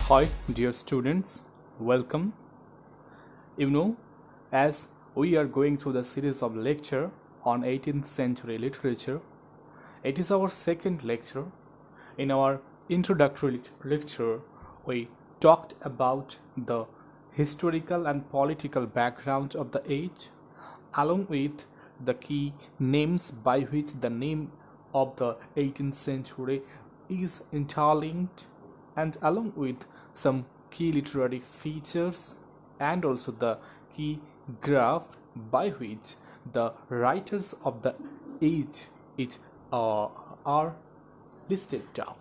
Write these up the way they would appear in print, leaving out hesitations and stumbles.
Hi, dear students, welcome. You know, as we are going through the series of lecture on 18th century literature, it is our second lecture. In our introductory lecture, we talked about the historical and political background of the age, along with the key names by which the name of the 18th century is interlinked, and along with some key literary features and also the key graph by which the writers of the age are listed down.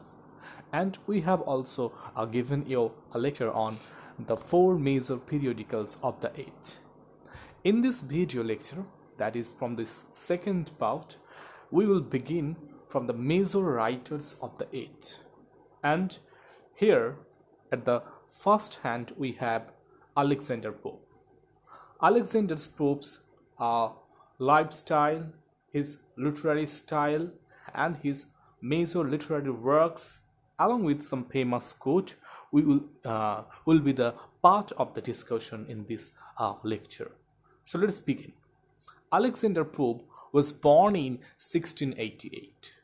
And we have also given you a lecture on the four major periodicals of the age. In this video lecture, that is from this second part, we will begin from the major writers of the age. And here at the first hand we have Alexander Pope. Alexander Pope's lifestyle, his literary style, and his major literary works, along with some famous quote, will be the part of the discussion in this lecture. So let's begin. Alexander Pope was born in 1688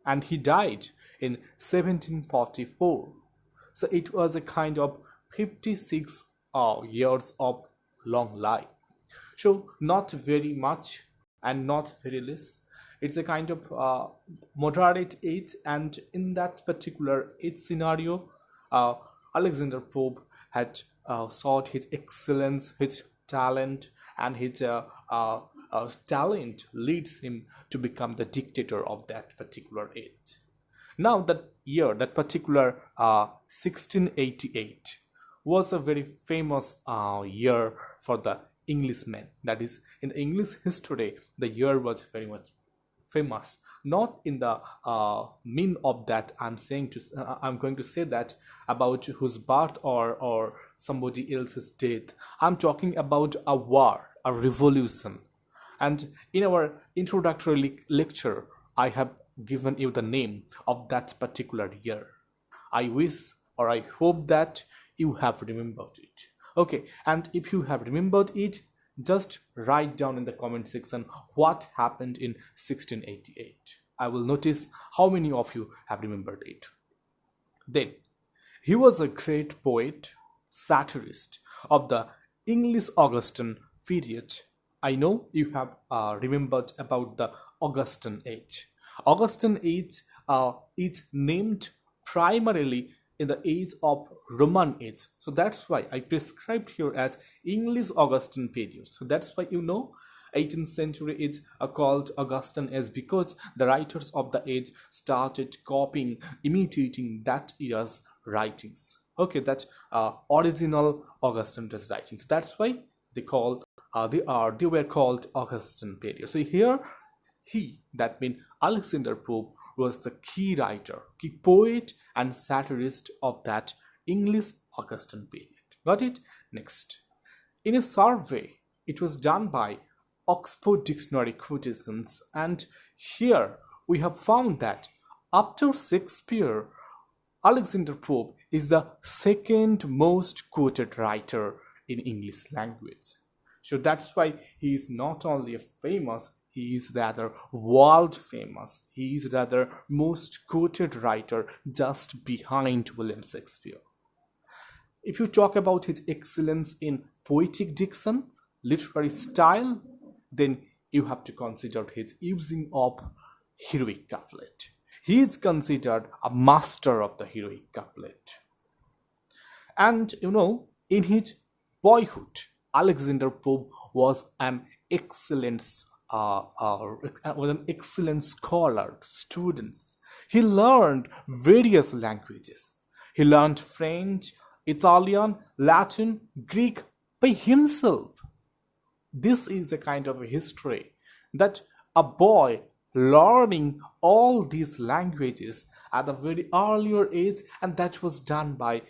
and he died in 1744. So it was a kind of 56 years of long life. So not very much and not very less. It's a kind of moderate age, and in that particular age scenario, Alexander Pope had sought his excellence, his talent, and his talent leads him to become the dictator of that particular age. Now that year, that particular 1688 was a very famous year for the Englishmen. That is, in the English history, the year was very much famous. Not in the mean of that I'm going to say that about whose birth or somebody else's death. I'm talking about a war, a revolution. And in our introductory lecture, I have given you the name of that particular year. I wish or I hope that you have remembered it. Okay, and if you have remembered it, just write down in the comment section what happened in 1688. I will notice how many of you have remembered it. Then, he was a great poet, satirist of the English Augustan period. I know you have remembered about the Augustan age. Augustan age is named primarily in the age of Roman age. So that's why I prescribed here as English Augustan period. So that's why 18th century is called Augustan age, because the writers of the age started copying, imitating that era's writings. Okay, that's original Augustan writings. That's why they were called Augustan period. So here that means Alexander Pope was the key writer, key poet and satirist of that English Augustan period. Got it? Next, in a survey, it was done by Oxford Dictionary Quotations, and here we have found that after Shakespeare, Alexander Pope is the second most quoted writer in English language. So that's why he is not only a famous, he is rather world famous. He is rather most quoted writer just behind William Shakespeare. If you talk about his excellence in poetic diction, literary style, then you have to consider his using of heroic couplet. He is considered a master of the heroic couplet. And in his boyhood, Alexander Pope was an excellent scholar, students. He learned various languages. He learned French, Italian, Latin, Greek by himself. This is a kind of a history that a boy learning all these languages at a very earlier age, and that was done by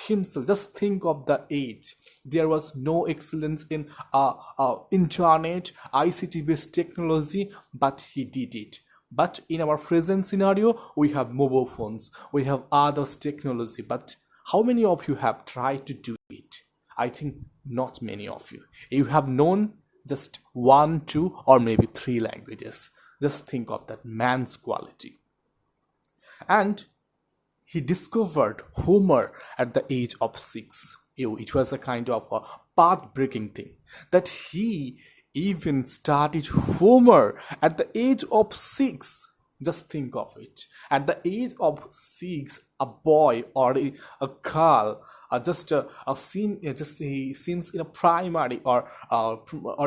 himself. Just think of the age. There was no excellence in internet, ICT based technology, but he did it. But in our present scenario, we have mobile phones, we have others technology, but How many of you have tried to do it? I think not many of you. You have known just one, two, or maybe three languages. Just think of that man's quality. And he discovered Homer at the age of 6. It was a kind of a path-breaking thing that he even started Homer at the age of 6. Just think of it. At the age of 6, a boy or a girl a scene just he seems in a primary or a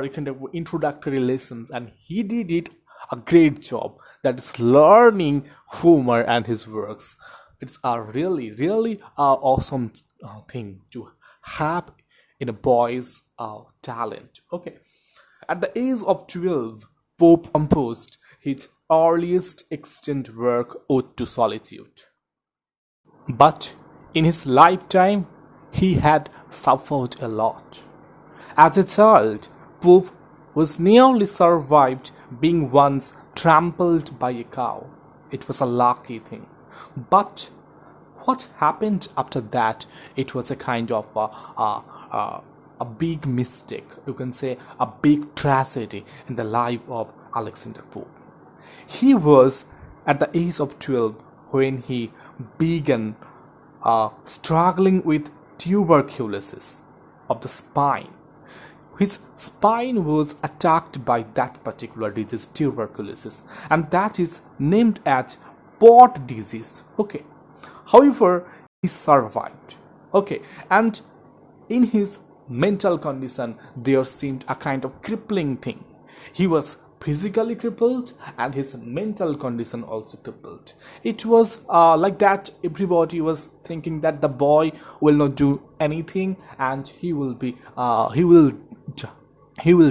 kind of introductory lessons, and he did it a great job, that is learning Homer and his works. It's a really awesome thing to have in a boy's talent. Okay, at the age of 12, Pope composed his earliest extant work, Ode to Solitude. But in his lifetime, he had suffered a lot. As a child, Pope was nearly survived being once trampled by a cow. It was a lucky thing. But what happened after that? It was a kind of a big mistake. You can say a big tragedy in the life of Alexander Pope. He was at the age of 12 when he began struggling with tuberculosis of the spine. His spine was attacked by that particular disease, tuberculosis, and that is named as pot disease. Okay, however, he survived. Okay, and in his mental condition, there seemed a kind of crippling thing. He was physically crippled and his mental condition also crippled. It was like that everybody was thinking that the boy will not do anything and he will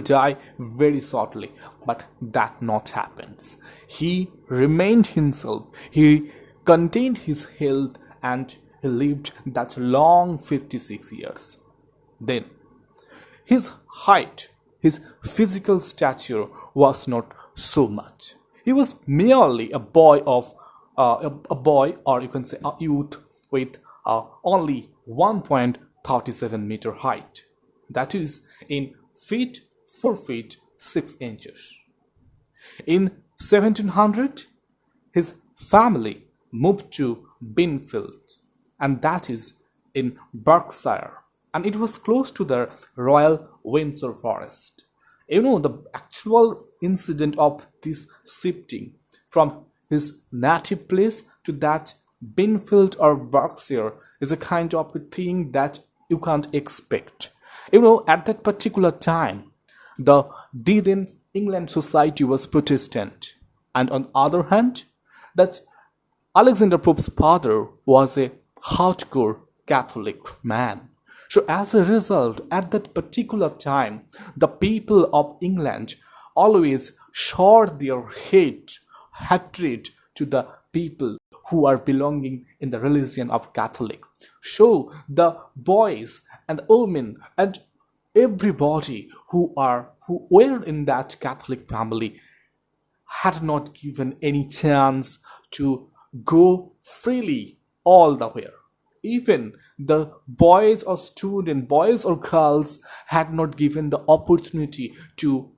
die very shortly, but that not happens. He remained himself, he contained his health, and he lived that long 56 years. Then his height, his physical stature was not so much. He was merely a boy of a boy, or you can say a youth with only 1.37-meter height. That is in feet 4 feet 6 inches. In 1700, his family moved to Binfield, and that is in Berkshire, and it was close to the Royal Windsor Forest. You know, the actual incident of this shifting from his native place to that Binfield or Berkshire is a kind of a thing that you can't expect. You know, at that particular time, the then England society was Protestant, and on the other hand, that Alexander Pope's father was a hardcore Catholic man. So as a result, at that particular time, the people of England always showed their hatred to the people who are belonging in the religion of Catholic. So the boys and the women and everybody who were in that Catholic family had not given any chance to go freely all the way. Even the boys or girls had not given the opportunity to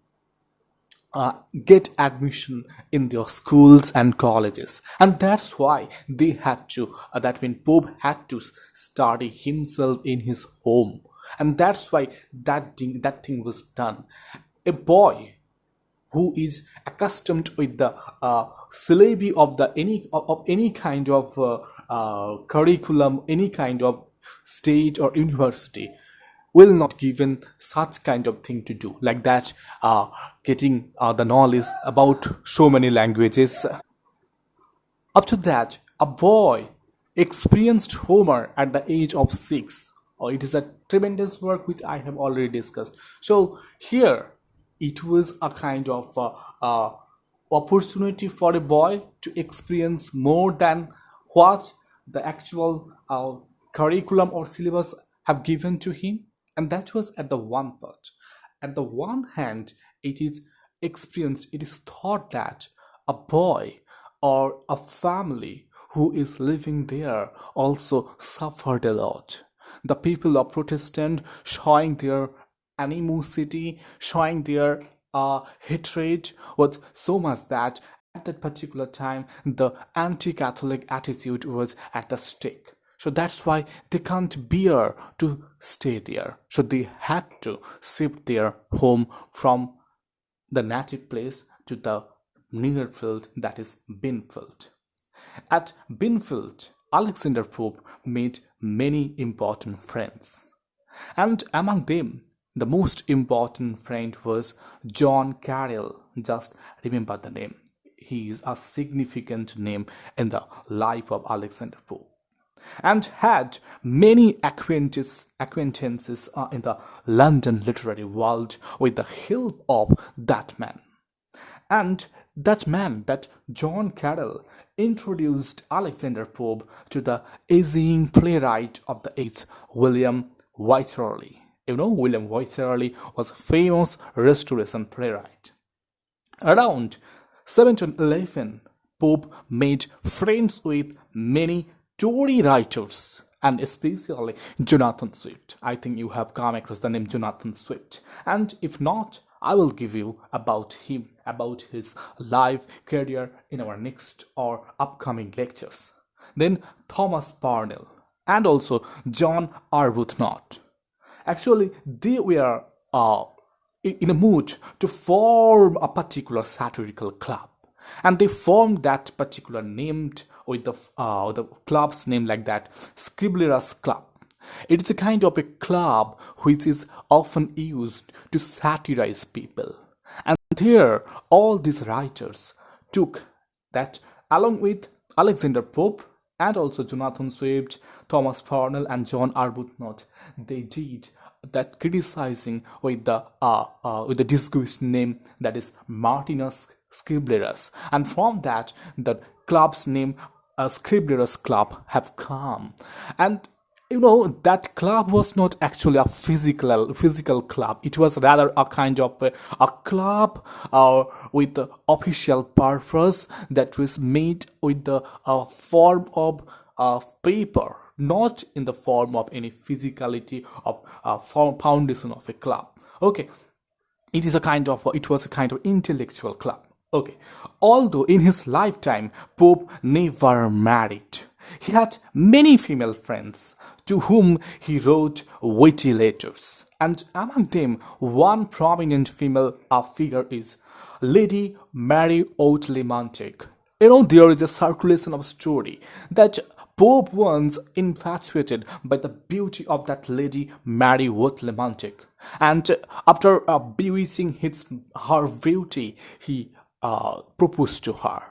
get admission in their schools and colleges, and that's why they had to that means Pope had to study himself in his home, and that's why that thing was done. A boy who is accustomed with the syllabi of the any kind of curriculum, any kind of state or university, will not given such kind of thing to do, like that getting the knowledge about so many languages. After that, a boy experienced Homer at the age of 6. Oh, it is a tremendous work which I have already discussed. So here, it was a kind of opportunity for a boy to experience more than what the actual curriculum or syllabus have given to him, and that was at the one part. At the one hand, it is thought that a boy or a family who is living there also suffered a lot. The people of Protestant showing their animosity, showing their hatred was so much that at that particular time the anti-Catholic attitude was at the stake. So that's why they can't bear to stay there. So they had to shift their home from the native place to the near field, that is Binfield. At Binfield, Alexander Pope made many important friends. And among them, the most important friend was John Carroll. Just remember the name. He is a significant name in the life of Alexander Pope and had many acquaintances in the London literary world with the help of that man. And that man, that John Carroll, introduced Alexander Pope to the aging playwright of the age, William Wycherley. You know, William Wycherley was a famous Restoration playwright. Around 1711, Pope made friends with many Tory writers and especially Jonathan Swift. I think you have come across the name Jonathan Swift. And if not, I will give you about him, about his life career in our next or upcoming lectures. Then Thomas Parnell and also John Arbuthnot. Actually, they were in a mood to form a particular satirical club, and they formed that particular named with the club's name like that, Scribler's Club. It is a kind of a club which is often used to satirize people. And here, all these writers took that along with Alexander Pope and also Jonathan Swift, Thomas Parnell, and John Arbuthnot. They did that criticizing with the disguised name that is Martinus Scriblerus, and from that the club's name Scriblerus Club have come. And you know that club was not actually a physical club. It was rather a kind of a club with the official purpose that was made with the form of paper, not in the form of any physicality of foundation of a club. Okay, it was a kind of intellectual club. Okay, although in his lifetime Pope never married, he had many female friends to whom he wrote witty letters, and among them one prominent female figure is Lady Mary Oatley Montague. You know, there is a circulation of story that Pope once infatuated by the beauty of that Lady Mary Oatley Montague, and after bewitching her beauty, he proposed to her.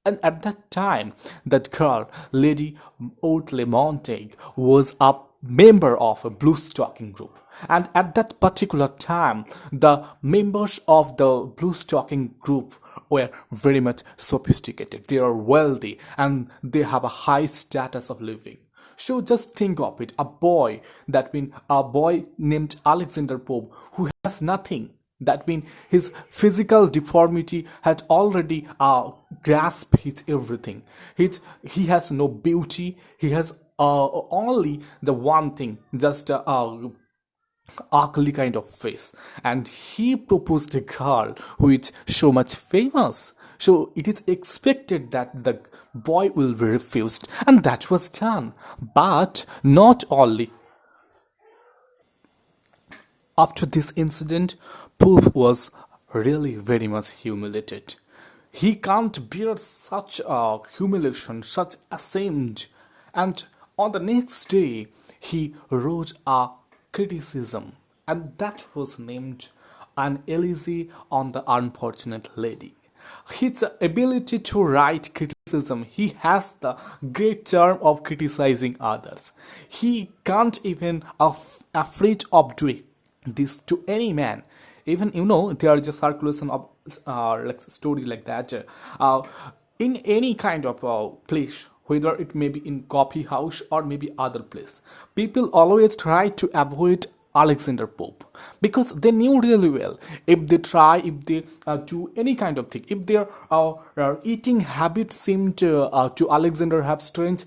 And at that time, that girl, Lady Oatley Montague, was a member of a blue stocking group. And at that particular time, the members of the blue stocking group were very much sophisticated. They are wealthy and they have a high status of living. So just think of it, a boy named Alexander Pope who has nothing. That means his physical deformity had already grasped his everything. He has no beauty. He has only the one thing, just ugly kind of face. And he proposed a girl who is so much famous. So it is expected that the boy will be refused, and that was done. But not only. After this incident, Pope was really very much humiliated. He can't bear such humiliation, such ashamed. And on the next day, he wrote a criticism, and that was named An Elegy on the Unfortunate Lady. His ability to write criticism, he has the great charm of criticizing others. He can't even afraid of doing this to any man. Even there is a circulation of like stories like that in any kind of place, whether it may be in coffee house or maybe other place. People always try to avoid Alexander Pope, because they knew really well, if they try, if they do any kind of thing, if their eating habits seem to Alexander have strange,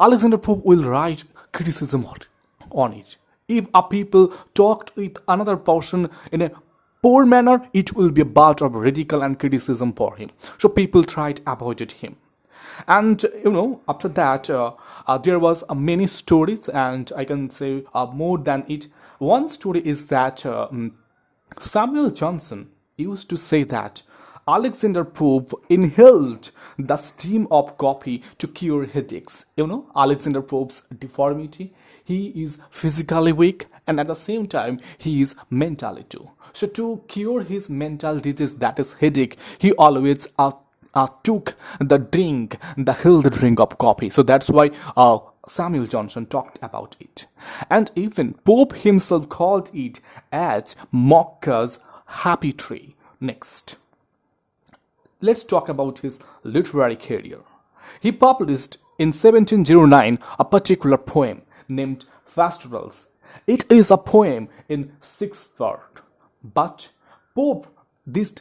Alexander Pope will write criticism on it. If a people talked with another person in a poor manner, it will be a part of ridicule and criticism for him. So people tried avoided him. And after that, there was many stories, and I can say more than it. One story is that Samuel Johnson used to say that Alexander Pope inhaled the steam of coffee to cure headaches. Alexander Pope's deformity. He is physically weak, and at the same time, he is mentally too. So to cure his mental disease, that is headache, he always took the healthy drink of coffee. So that's why Samuel Johnson talked about it. And even Pope himself called it as Mocca's happy tree. Next, let's talk about his literary career. He published in 1709 a particular poem named Pastorals. It is a poem in 6 parts, but Pope, this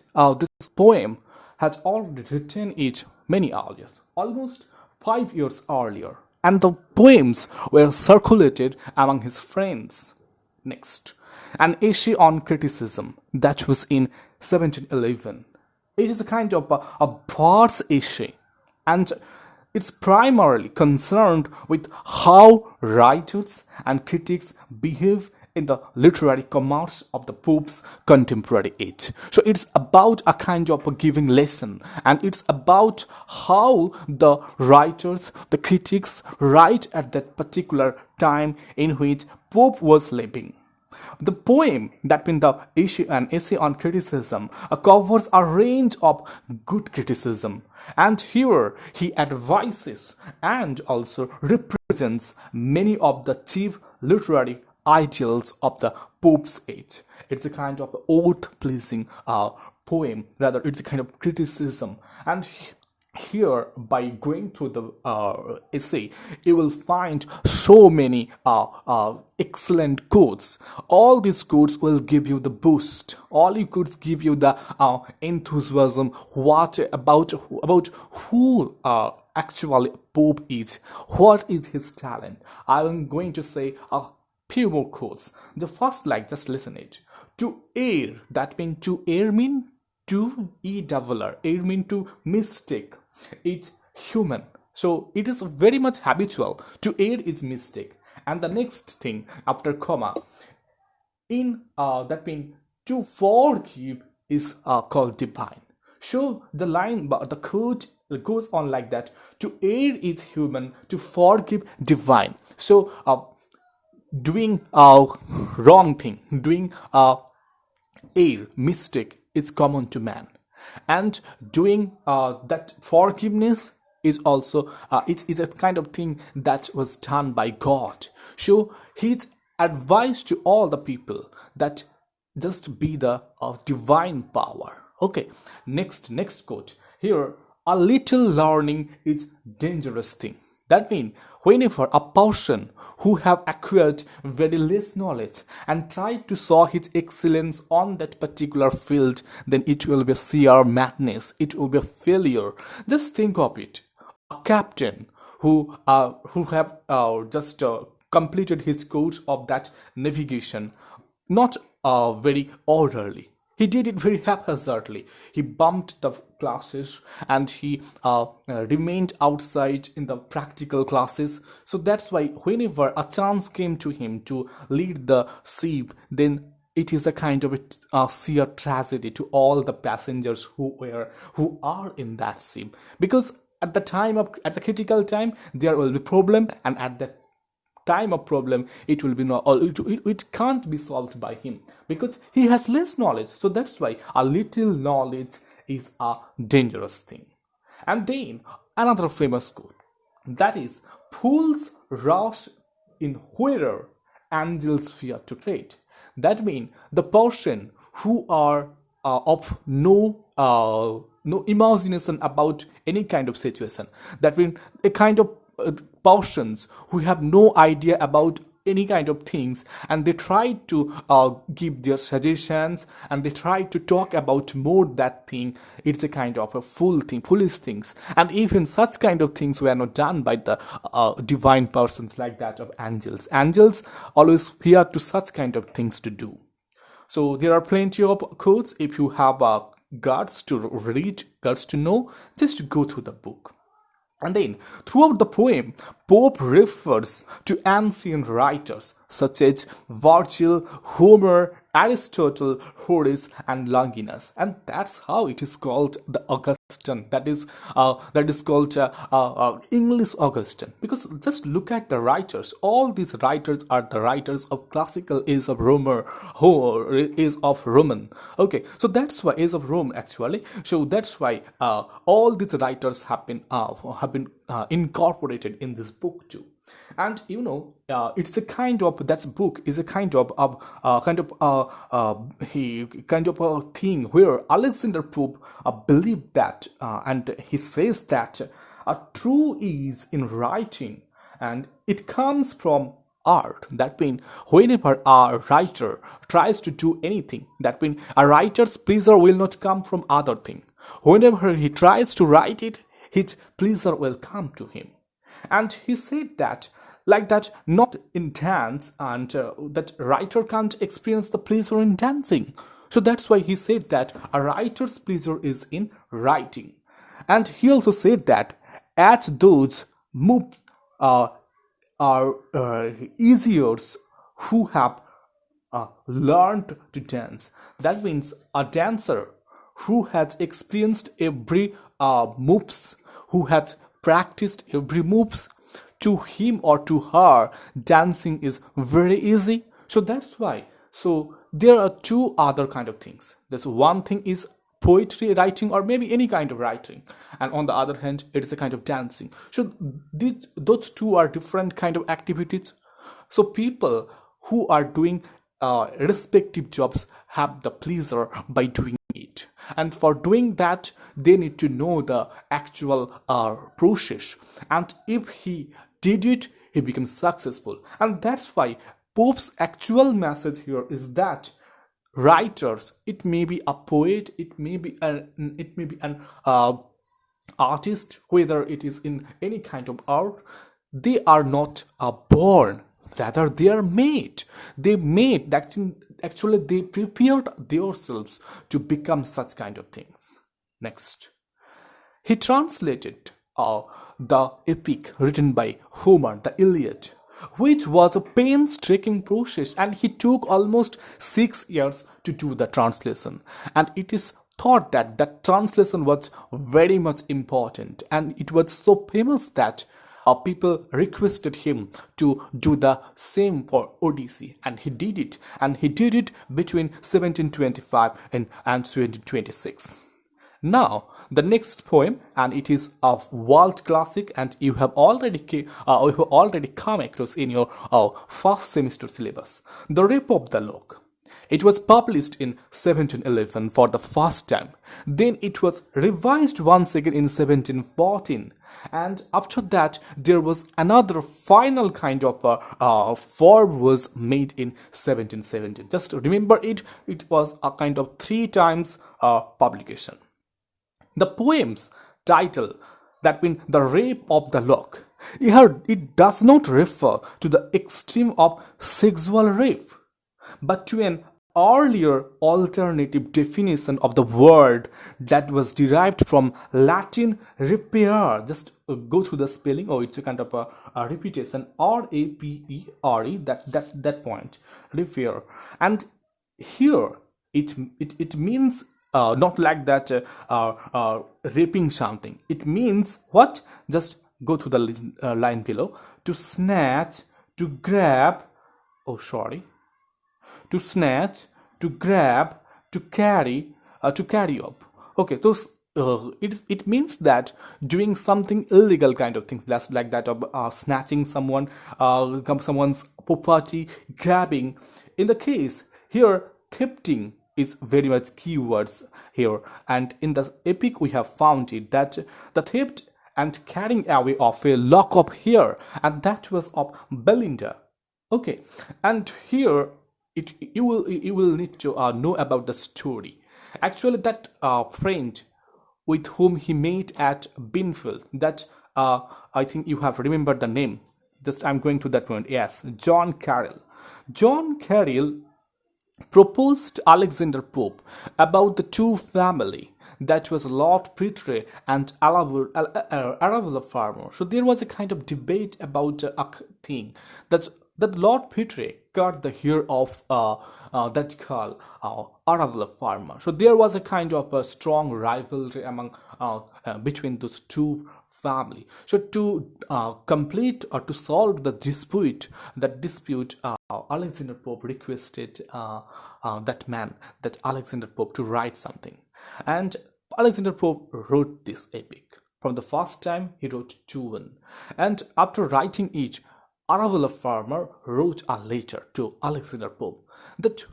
poem had already written it many years, almost 5 years earlier, and the poems were circulated among his friends. Next, an essay on criticism that was in 1711. It is a kind of a verse essay, and it's primarily concerned with how writers and critics behave in the literary commerce of the Pope's contemporary age. So it's about a kind of a giving lesson, and it's about how the writers, the critics write at that particular time in which Pope was living. The poem, that means the issue, an essay on criticism, covers a range of good criticism, and here he advises and also represents many of the chief literary ideals of the Pope's age. It's a kind of oath-pleasing poem, rather it's a kind of criticism. And here, by going through the essay, you will find so many excellent quotes. All these quotes will give you the boost. All you could give you the enthusiasm. What about who actually Pope is? What is his talent? I am going to say a few more quotes. The first, just listen it. To err, that means to err mean to E-double-R. Err mean to mistake. It's human. So it is very much habitual. To err is mistake. And the next thing after comma, in that means to forgive is called divine. So the line, the quote goes on like that. To err is human, to forgive divine. So doing wrong thing, doing err, mistake, it's common to man, and doing that forgiveness is also it is a kind of thing that was done by God. So his advice to all the people that just be the divine power. Okay, next quote here. A little learning is dangerous thing. That means whenever a person who have acquired very less knowledge and tried to show his excellence on that particular field, then it will be sheer madness. It will be a failure. Just think of it. A captain who have just completed his course of that navigation, not very orderly. He did it very haphazardly. He bumped the classes and he remained outside in the practical classes. So that's why whenever a chance came to him to lead the ship, then it is a kind of a sheer tragedy to all the passengers who are in that ship, because at the critical time there will be problem, and at that time of problem it will be it can't be solved by him because he has less knowledge. So that's why a little knowledge is a dangerous thing. And then another famous quote, that is, fools rush in where angels fear to tread. That means the person who are of no imagination about any kind of situation, that means a kind of persons who have no idea about any kind of things, and they try to give their suggestions, and they try to talk about more that thing. It's a kind of a foolish things, and even such kind of things were not done by the divine persons like that of angels. Angels always fear to such kind of things to do. So there are plenty of quotes. If you have guts to read, guts to know, just go through the book. And then, throughout the poem, Pope refers to ancient writers such as Virgil, Homer, Aristotle, Horace, and Longinus, and that's how it is called the Augustine. That is called English Augustine. Because just look at the writers. All these writers are the writers of classical age of age of Roman. Okay, so that's why age of Rome actually. So that's why all these writers have been incorporated in this book too. And it's a kind of that book is a kind of a thing where Alexander Pope believed that, and he says that a true ease in writing, and it comes from art. That means whenever a writer tries to do anything, that means a writer's pleasure will not come from other thing. Whenever he tries to write it, his pleasure will come to him. And he said that like that, not in dance, and that writer can't experience the pleasure in dancing. So that's why he said that a writer's pleasure is in writing. And he also said that as those moves are easier who have learned to dance. That means a dancer who has experienced every moves, who has practiced every moves, to him or to her, dancing is very easy. So that's why. So there are two other kind of things. There's one thing is poetry writing, or maybe any kind of writing, and on the other hand, it is a kind of dancing. So those two are different kind of activities. So people who are doing respective jobs have the pleasure by doing it, and for doing that they need to know the actual process, and if he did it, he becomes successful. And that's why Pope's actual message here is that writers, it may be a poet, it may be an artist, whether it is in any kind of art, they are not born, rather they are made. They made that. Actually they prepared themselves to become such kind of things. Next, he translated the epic written by Homer, the Iliad, which was a painstaking process, and he took almost 6 years to do the translation. And it is thought that that translation was very much important, and it was so famous that people requested him to do the same for Odyssey, and he did it. And he did it between 1725 and 1726. Now, the next poem, and it is a world classic, and you have already come across in your first semester syllabus, The Rape of the Lock. It was published in 1711 for the first time. Then it was revised once again in 1714. And after that, there was another final kind of form was made in 1717. Just remember it was a kind of 3 times publication. The poem's title, that means The Rape of the Lock, here it does not refer to the extreme of sexual rape, but to an earlier alternative definition of the word that was derived from Latin repair. Just go through the spelling. Oh, it's a kind of a repetition. R-A-P-E-R-E, that point, repair. And here it means not like that raping something. It means what? Just go to the line below. To snatch, to grab, to snatch, to grab, to carry up. Okay, those it means that doing something illegal kind of things. That's like that of snatching someone's property, grabbing. In the case here, thefting is very much keywords here, and in the epic we have found it that the theft and carrying away of a lock of hair, and that was of Belinda. Okay, and here you will need to know about the story. Actually, that friend with whom he met at Binfield, that I think you have remembered the name. Just I'm going to that point. Yes, John Carroll. John Carroll proposed Alexander Pope about the two family, that was Lord Petre and Arabella Farmer. So there was a kind of debate about a thing that Lord Petre got the hair of that called Arabella Farmer. So there was a kind of a strong rivalry among between those two family. So to complete or to solve the dispute, Alexander Pope requested that man, that Alexander Pope, to write something, and Alexander Pope wrote this epic. From the first time, he wrote two, and after writing each, Arabella Farmer wrote a letter to Alexander Pope that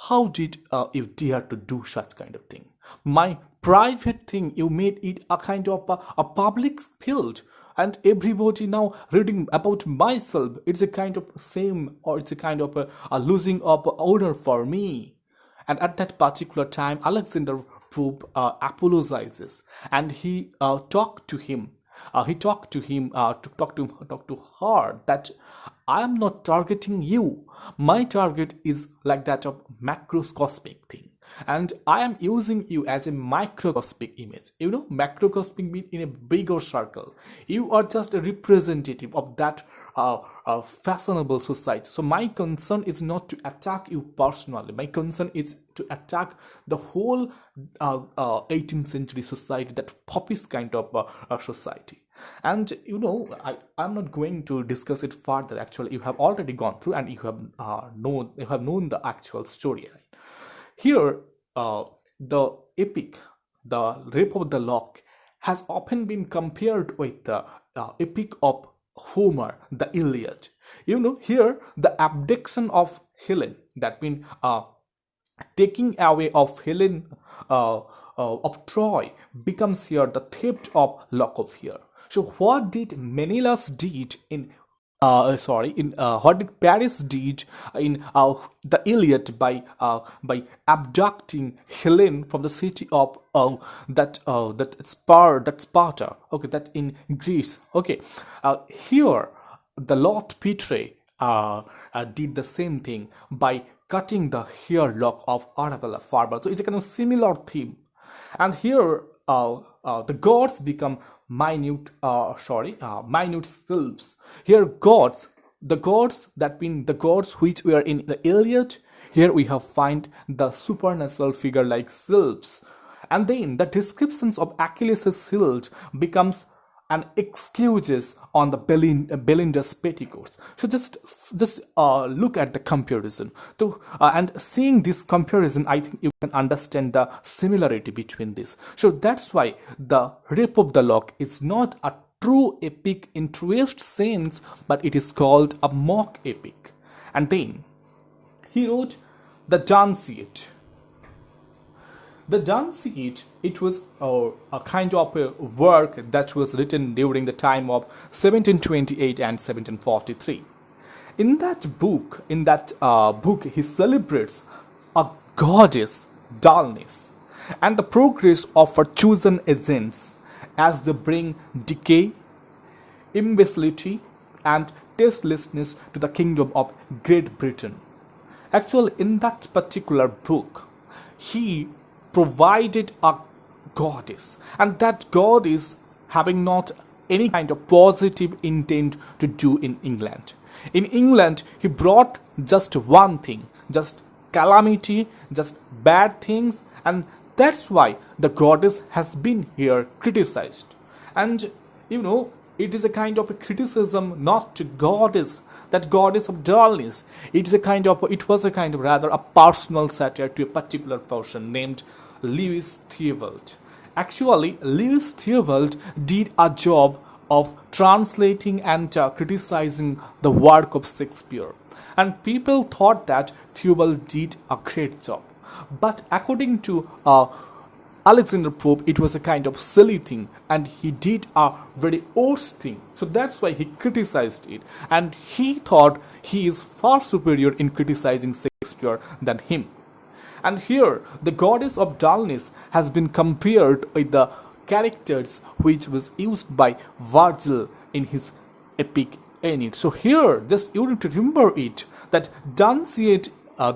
how did you dare to do such kind of thing? My private thing, you made it a kind of a public field, and everybody now reading about myself. It's a kind of same, or it's a kind of a losing of honor for me. And at that particular time, Alexander Pope apologizes, and he talked to him. He talked to him to talk to her that I am not targeting you. My target is like that of macroscopic thing, and I am using you as a microscopic image. You know, macroscopic means in a bigger circle. You are just a representative of that fashionable society. So my concern is not to attack you personally. My concern is to attack the whole 18th century society, that poppish kind of society. And you know, I'm not going to discuss it further. Actually, you have already gone through, and you have known the actual story. Right? Here, the epic, the Rape of the Lock, has often been compared with the epic of Homer, the Iliad. You know, here the abduction of Helen, that means taking away of Helen of Troy, becomes here the theft of Lock of Hair. So what did Menelaus did in what did Paris did in the Iliad by abducting Helen from the city of that Sparta, okay, that in Greece, okay. Here the Lord Petre did the same thing by cutting the hair lock of Arabella Farber. So it's a kind of similar theme, and here the gods become minute sylphs. Here the gods, that mean the gods which were in the Iliad, here we have find the supernatural figure like sylphs. And then the descriptions of Achilles' shield becomes an excuses on the Belinda's petticoats. So just look at the comparison. And seeing this comparison, I think you can understand the similarity between this. So that's why the Rape of the Lock is not a true epic in truest sense, but it is called a mock epic. And then he wrote the Dunciad. The Dunciad, it was a kind of a work that was written during the time of 1728 and 1743. In that book, he celebrates a goddess dullness and the progress of her chosen agents as they bring decay, imbecility, and tastelessness to the kingdom of Great Britain. Actually, in that particular book, he provided a goddess, and that goddess having not any kind of positive intent to do in England. In England, he brought just one thing, just calamity, just bad things, and that's why the goddess has been here criticized. And you know, it is a kind of a criticism not to goddess, that goddess of dullness. It was a kind of rather a personal satire to a particular person named Lewis Theobald. Actually, Lewis Theobald did a job of translating and criticizing the work of Shakespeare, and people thought that Theobald did a great job. But according to Alexander Pope, it was a kind of silly thing and he did a very worse thing. So that's why he criticized it. And he thought he is far superior in criticizing Shakespeare than him. And here, the goddess of dullness has been compared with the characters which was used by Virgil in his epic Aeneid. So here, just you need to remember it that the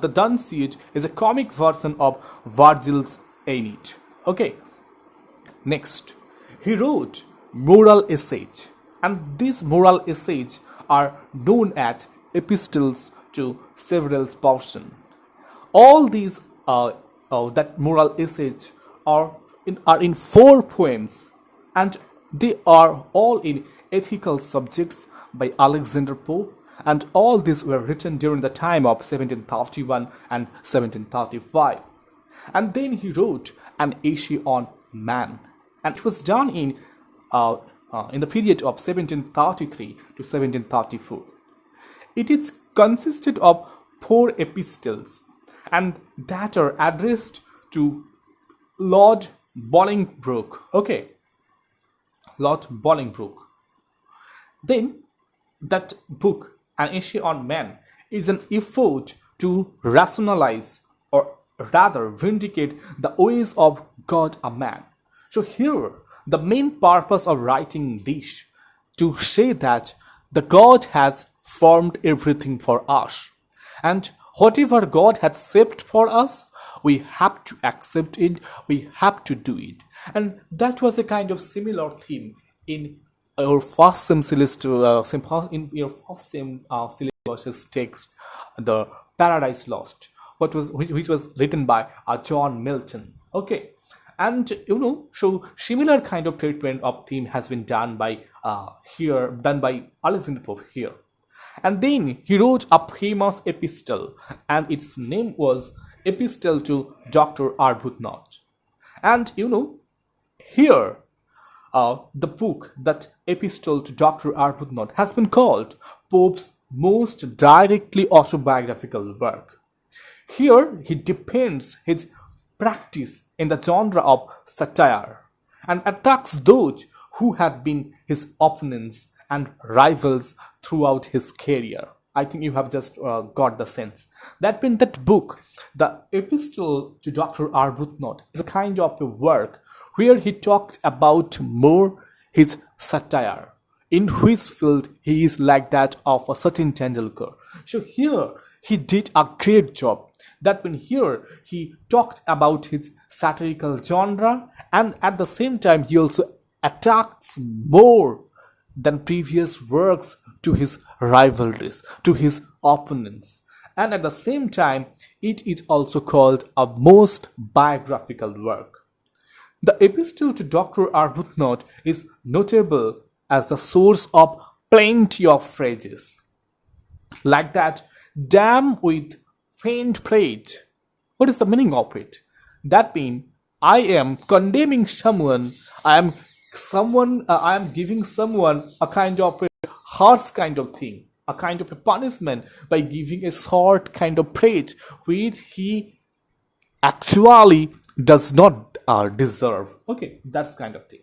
Dunciad is a comic version of Virgil's Aeneid. Okay. Next, he wrote moral essays, and these moral essays are known as epistles to several persons. All these that moral essays are in four poems, and they are all in ethical subjects by Alexander Pope, and all these were written during the time of 1731 and 1735. And then he wrote an essay on man, and it was done in the period of 1733 to 1734. It is consisted of four epistles, and that are addressed to Lord Bolingbroke. Okay, Lord Bolingbroke. Then that book, An Essay on Man, is an effort to rationalize or rather vindicate the ways of God a man. So here, the main purpose of writing this to say that the God has formed everything for us, and whatever God has shaped for us, we have to accept it, we have to do it. And that was a kind of similar theme in our first sem syllabus text, the Paradise Lost, which was written by John Milton. Okay, and so similar kind of treatment of theme has been done by Alexander Pope here. And then he wrote a famous epistle, and its name was Epistle to Dr. Arbuthnot. And here the book, that Epistle to Dr. Arbuthnot, has been called Pope's most directly autobiographical work. Here he defends his practice in the genre of satire and attacks those who had been his opponents and rivals throughout his career. I think you have just got the sense. That means that book, the Epistle to Dr. Arbuthnot, is a kind of a work where he talked about more his satire, in which field he is like that of a Sachin Tendulkar. So here he did a great job. That means here he talked about his satirical genre, and at the same time he also attacks more than previous works to his rivalries, to his opponents. And at the same time, it is also called a most biographical work. The Epistle to Dr. Arbuthnot is notable as the source of plenty of phrases like that, damn with faint plate. What is the meaning of it? That means I am condemning someone, I am giving someone a kind of a harsh kind of thing, a kind of a punishment by giving a short kind of praise which he actually does not deserve. Okay, that's kind of thing.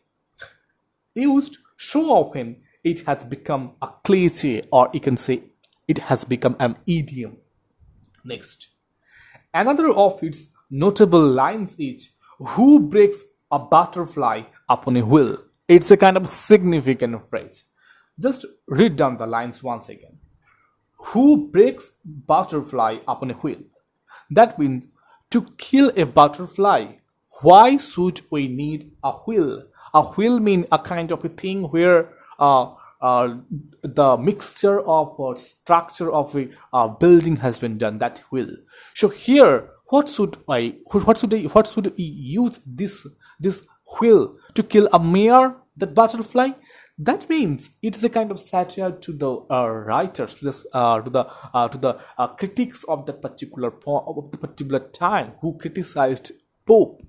Used so often, it has become a cliche, or you can say it has become an idiom. Next, another of its notable lines is, who breaks a butterfly upon a wheel? It's a kind of significant phrase. Just read down the lines once again. Who breaks butterfly upon a wheel? That means to kill a butterfly, why should we need a wheel? A wheel means a kind of a thing where the mixture of structure of a building has been done. That wheel. So here, what should we use this wheel to kill a mere that butterfly? That means it is a kind of satire to the writers, to the critics of that particular time who criticized Pope.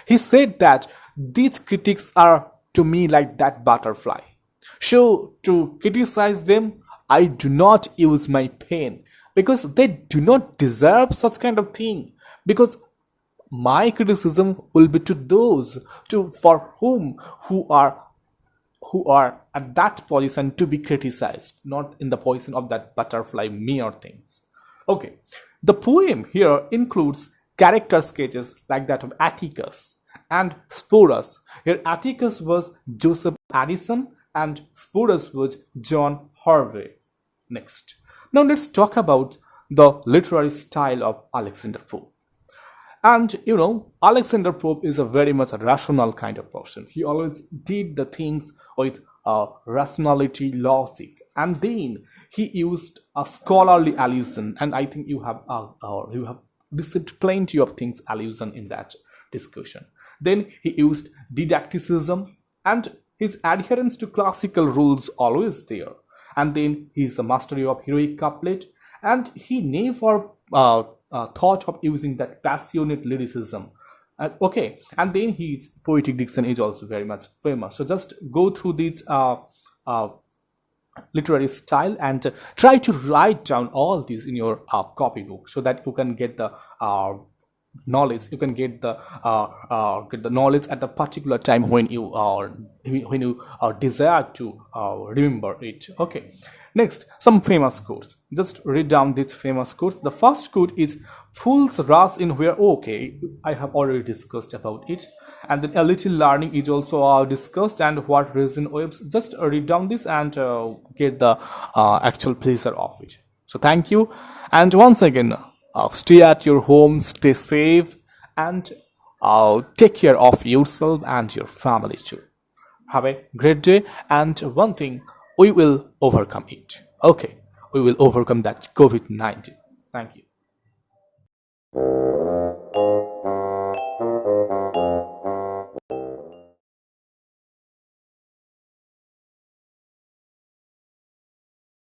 He said that these critics are to me like that butterfly. So to criticize them, I do not use my pen because they do not deserve such kind of thing. Because my criticism will be to those to for whom who are at that position to be criticized, not in the position of that butterfly mere things. Okay, the poem here includes character sketches like that of Atticus and Sporus. Here, Atticus was Joseph Addison and Sporus was John Harvey. Next, now let's talk about the literary style of Alexander Pope. And Alexander Pope is a very much a rational kind of person. He always did the things with rationality, logic, and then he used a scholarly allusion. And I think you have received plenty of things allusion in that discussion. Then he used didacticism, and his adherence to classical rules always there. And then his mastery of heroic couplet, and he never thought of using that passionate lyricism. Okay, and then his poetic diction is also very much famous. So just go through this uh, literary style and try to write down all these in your copybook so that you can get the knowledge. You can get the knowledge at the particular time when you desire to remember it. Okay, next, some famous quotes. Just read down these famous quotes. The first quote is "Fools rush in where." Okay, I have already discussed about it. And then a little learning is also discussed, and what reason waves. Just read down this and get the actual pleasure of it. So thank you, and once again, stay at your home, stay safe, and take care of yourself and your family too. Have a great day, and one thing, we will overcome it. Okay, we will overcome that COVID-19. Thank you.